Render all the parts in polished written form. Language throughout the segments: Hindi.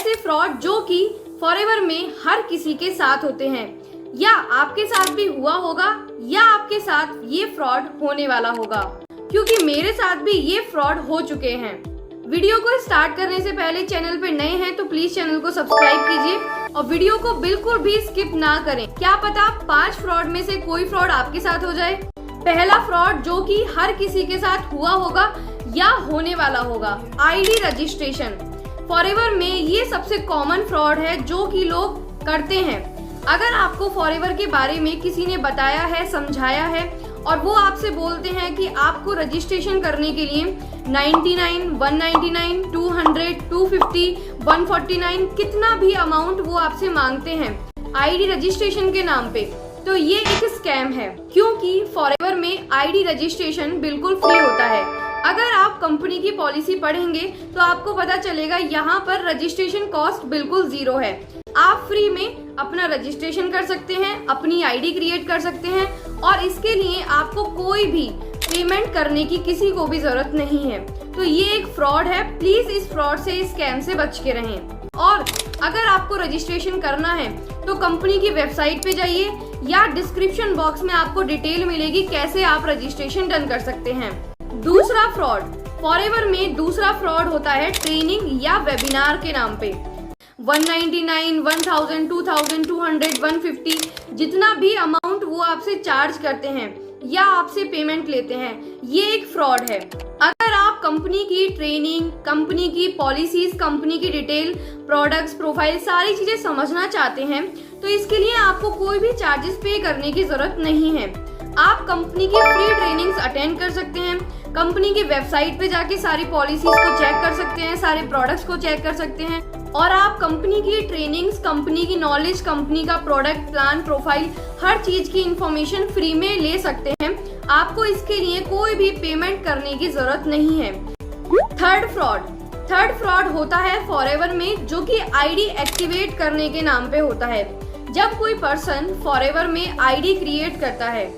ऐसे फ्रॉड जो कि फॉरएवर में हर किसी के साथ होते हैं, या आपके साथ भी हुआ होगा या आपके साथ ये फ्रॉड होने वाला होगा, क्योंकि मेरे साथ भी ये फ्रॉड हो चुके हैं। वीडियो को स्टार्ट करने से पहले चैनल पे नए हैं तो प्लीज चैनल को सब्सक्राइब कीजिए और वीडियो को बिल्कुल भी स्किप ना करें। क्या पता 5 फ्रॉड में से कोई फ्रॉड आपके साथ हो जाए। पहला फ्रॉड जो कि हर किसी के साथ हुआ होगा या होने वाला होगा, आईडी रजिस्ट्रेशन। फॉरएवर में ये सबसे कॉमन फ्रॉड है जो कि लोग करते हैं। अगर आपको फॉरएवर के बारे में किसी ने बताया है, समझाया है और वो आपसे बोलते हैं कि आपको रजिस्ट्रेशन करने के लिए 99, 199, 200, 250, 149 कितना भी अमाउंट वो आपसे मांगते हैं आईडी रजिस्ट्रेशन के नाम पे, तो ये एक स्कैम है। क्योंकि फॉरएवर में आईडी रजिस्ट्रेशन बिल्कुल फ्री होता है। अगर आप कंपनी की पॉलिसी पढ़ेंगे तो आपको पता चलेगा यहाँ पर रजिस्ट्रेशन कॉस्ट बिल्कुल 0 है। आप फ्री में अपना रजिस्ट्रेशन कर सकते हैं, अपनी आईडी क्रिएट कर सकते हैं और इसके लिए आपको कोई भी पेमेंट करने की किसी को भी जरूरत नहीं है। तो ये एक फ्रॉड है, प्लीज इस फ्रॉड से, इस स्कैम से बच के रहें। और अगर आपको रजिस्ट्रेशन करना है तो कंपनी की वेबसाइट पे जाइए या डिस्क्रिप्शन बॉक्स में आपको डिटेल मिलेगी कैसे आप रजिस्ट्रेशन डन कर सकते हैं। दूसरा फ्रॉड, फॉरएवर में दूसरा फ्रॉड होता है ट्रेनिंग या वेबिनार के नाम पे। 199, 1000, 2000, 200, 150 जितना भी अमाउंट वो आपसे चार्ज करते हैं या आपसे पेमेंट लेते हैं, ये एक फ्रॉड है। अगर आप कंपनी की ट्रेनिंग, कंपनी की पॉलिसीज, कंपनी की डिटेल, प्रोडक्ट्स, प्रोफाइल सारी चीजें समझना चाहते हैं तो इसके लिए आपको कोई भी चार्जेस पे करने की जरूरत नहीं है। आप कंपनी की फ्री ट्रेनिंग्स अटेंड कर सकते हैं, कंपनी की वेबसाइट पे जाके सारी पॉलिसीज को चेक कर सकते हैं, सारे प्रोडक्ट्स को चेक कर सकते हैं और आप कंपनी की ट्रेनिंग्स, कंपनी की नॉलेज, कंपनी का प्रोडक्ट प्लान, प्रोफाइल, हर चीज की इंफॉर्मेशन फ्री में ले सकते हैं। आपको इसके लिए कोई भी पेमेंट करने की जरूरत नहीं है। थर्ड फ्रॉड होता है फॉरएवर में जो कि आईडी एक्टिवेट करने के नाम पे होता है। जब कोई पर्सन फॉरएवर में आईडी क्रिएट करता है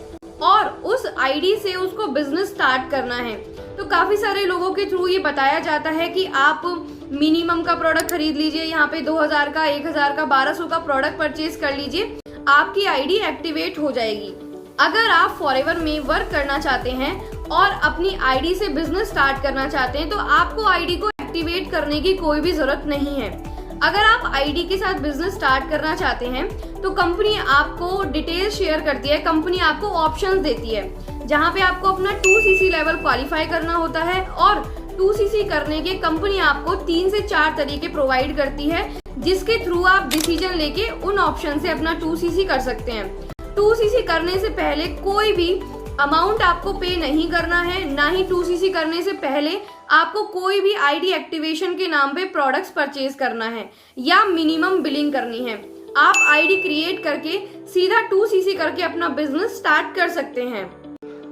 और उस आईडी से उसको बिजनेस स्टार्ट करना है तो काफी सारे लोगों के थ्रू ये बताया जाता है कि आप मिनिमम का प्रोडक्ट खरीद लीजिए, यहाँ पे 2000 का, 1000 का, 1200 का प्रोडक्ट परचेज कर लीजिए, आपकी आईडी एक्टिवेट हो जाएगी। अगर आप फॉरएवर में वर्क करना चाहते हैं और अपनी आईडी से बिजनेस स्टार्ट करना चाहते हैं तो आपको आईडी को एक्टिवेट करने की कोई भी जरूरत नहीं है। अगर आप आईडी के साथ बिजनेस स्टार्ट करना चाहते हैं तो कंपनी आपको डिटेल शेयर करती है, कंपनी आपको ऑप्शंस देती है जहां पे आपको अपना 2cc लेवल क्वालिफाई करना होता है और 2cc करने के कंपनी आपको 3 से 4 तरीके प्रोवाइड करती है जिसके थ्रू आप डिसीजन लेके उन ऑप्शन से अपना 2cc कर सकते हैं। 2cc करने से पहले कोई भी अमाउंट आपको पे नहीं करना है, ना ही 2cc करने से पहले आपको कोई भी आईडी एक्टिवेशन के नाम पे प्रोडक्ट्स परचेज करना है या मिनिमम बिलिंग करनी है। आप आईडी क्रिएट करके सीधा 2cc करके अपना बिजनेस स्टार्ट कर सकते हैं।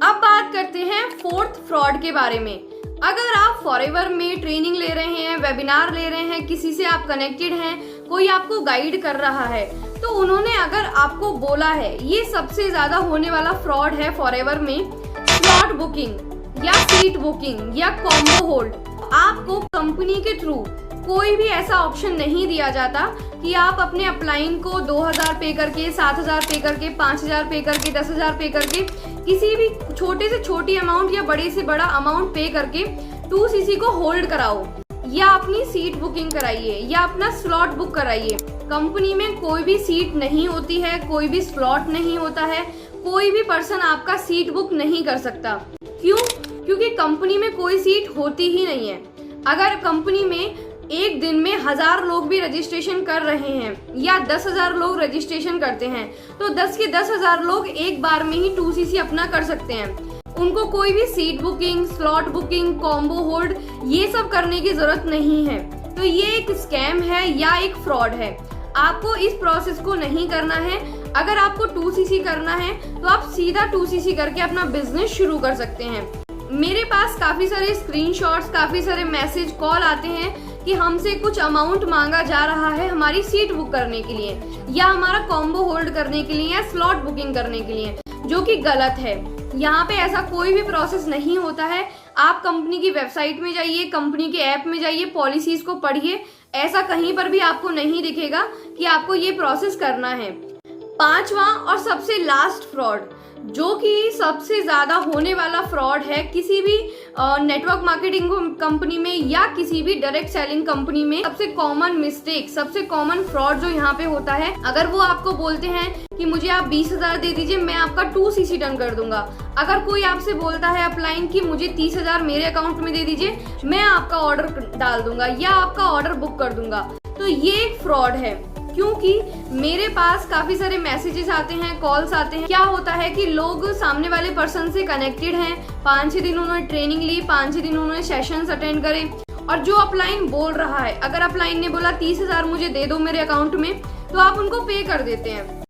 अब बात करते हैं 4th फ्रॉड के बारे में। अगर आप फॉरएवर में ट्रेनिंग ले रहे हैं, वेबिनार ले रहे हैं, किसी से आप कनेक्टेड हैं, कोई आपको गाइड कर रहा है तो उन्होंने अगर आपको बोला है, ये सबसे ज्यादा होने वाला फ्रॉड है फॉरएवर में, स्लॉट बुकिंग या सीट बुकिंग या कॉम्बो होल्ड। आपको कंपनी के थ्रू कोई भी ऐसा ऑप्शन नहीं दिया जाता कि आप अपने अपलाइन को 2000 पे करके, 7000 पे करके, 5000 पे करके, 10000 पे करके, किसी भी छोटे से छोटी अमाउंट या बड़े से बड़ा अमाउंट पे करके 2cc को होल्ड कराओ या अपनी सीट बुकिंग कराइए या अपना स्लॉट बुक कराइए। कंपनी में कोई भी सीट नहीं होती है, कोई भी स्लॉट नहीं होता है, कोई भी पर्सन आपका सीट बुक नहीं कर सकता। क्यों? क्योंकि कंपनी में कोई सीट होती ही नहीं है। अगर कंपनी में एक दिन में 1000 लोग भी रजिस्ट्रेशन कर रहे हैं या 10,000 लोग रजिस्ट्रेशन करते हैं तो 10 के 10,000 लोग एक बार में ही 2cc अपना कर सकते हैं। उनको कोई भी seat booking, slot booking, combo hold ये सब करने की जरूरत नहीं है। तो ये एक स्कैम है या एक फ्रॉड है। आपको इस प्रोसेस को नहीं करना है। अगर आपको 2cc करना है तो आप सीधा 2cc करके अपना बिजनेस शुरू कर सकते हैं। मेरे पास काफी सारे स्क्रीनशॉट्स, काफी सारे मैसेज, कॉल आते हैं कि हमसे कुछ अमाउंट मांगा जा रहा है हमारी सीट बुक करने के लिए या हमारा कॉम्बो होल्ड करने के लिए या स्लॉट बुकिंग करने के लिए, जो कि गलत है। यहाँ पे ऐसा कोई भी प्रोसेस नहीं होता है। आप कंपनी की वेबसाइट में जाइए, कंपनी के ऐप में जाइए, पॉलिसीज को पढ़िए, ऐसा कहीं पर भी आपको नहीं दिखेगा कि आपको ये प्रोसेस करना है। पांचवा और सबसे लास्ट फ्रॉड, जो कि सबसे ज्यादा होने वाला फ्रॉड है किसी भी नेटवर्क मार्केटिंग कंपनी में या किसी भी डायरेक्ट सेलिंग कंपनी में, सबसे कॉमन मिस्टेक, सबसे कॉमन फ्रॉड जो यहाँ पे होता है, अगर वो आपको बोलते हैं कि मुझे आप 20,000 दे दीजिए, मैं आपका 2cc डन कर दूंगा। अगर कोई आपसे बोलता है अपलाइन कि मुझे 30,000 मेरे अकाउंट में दे दीजिए, मैं आपका ऑर्डर डाल दूंगा या आपका ऑर्डर बुक कर दूंगा, तो ये एक फ्रॉड है। क्योंकि मेरे पास काफी सारे मैसेजेस आते हैं, कॉल्स आते हैं। क्या होता है कि लोग सामने वाले पर्सन से कनेक्टेड हैं, 5-6 दिन उन्होंने ट्रेनिंग ली, 5-6 दिन उन्होंने सेशंस अटेंड करे, और जो अपलाइन बोल रहा है, अगर अपलाइन ने बोला 30,000 मुझे दे दो मेरे अकाउंट में, तो आप उनको पे कर देते हैं,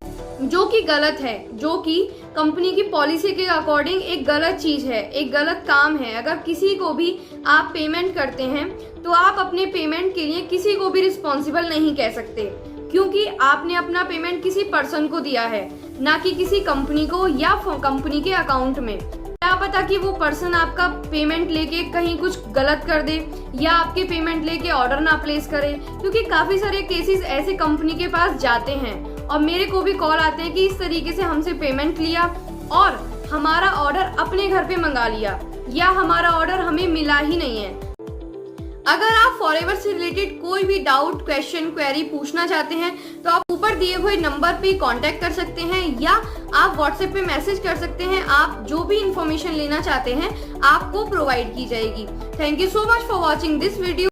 जो कि गलत है, जो कि कंपनी की पॉलिसी के अकॉर्डिंग एक गलत चीज है, एक गलत काम है। अगर किसी को भी आप पेमेंट करते हैं तो आप अपने पेमेंट के लिए किसी को भी रिस्पॉन्सिबल नहीं कह सकते, क्योंकि आपने अपना पेमेंट किसी पर्सन को दिया है, ना कि किसी कंपनी को या कंपनी के अकाउंट में। क्या पता कि वो पर्सन आपका पेमेंट लेके कहीं कुछ गलत कर दे या आपके पेमेंट लेके ऑर्डर ना प्लेस करे, क्योंकि काफी सारे केसेस ऐसे कंपनी के पास जाते हैं और मेरे को भी कॉल आते हैं कि इस तरीके से हमसे पेमेंट लिया और हमारा ऑर्डर अपने घर पे मंगा लिया या हमारा ऑर्डर हमें मिला ही नहीं है। अगर आप फॉरएवर से रिलेटेड कोई भी डाउट, क्वेश्चन, क्वेरी पूछना चाहते हैं तो आप ऊपर दिए हुए नंबर पे कांटेक्ट कर सकते हैं या आप व्हाट्सएप पे मैसेज कर सकते हैं। आप जो भी इंफॉर्मेशन लेना चाहते हैं आपको प्रोवाइड की जाएगी। Thank you so much for watching this video.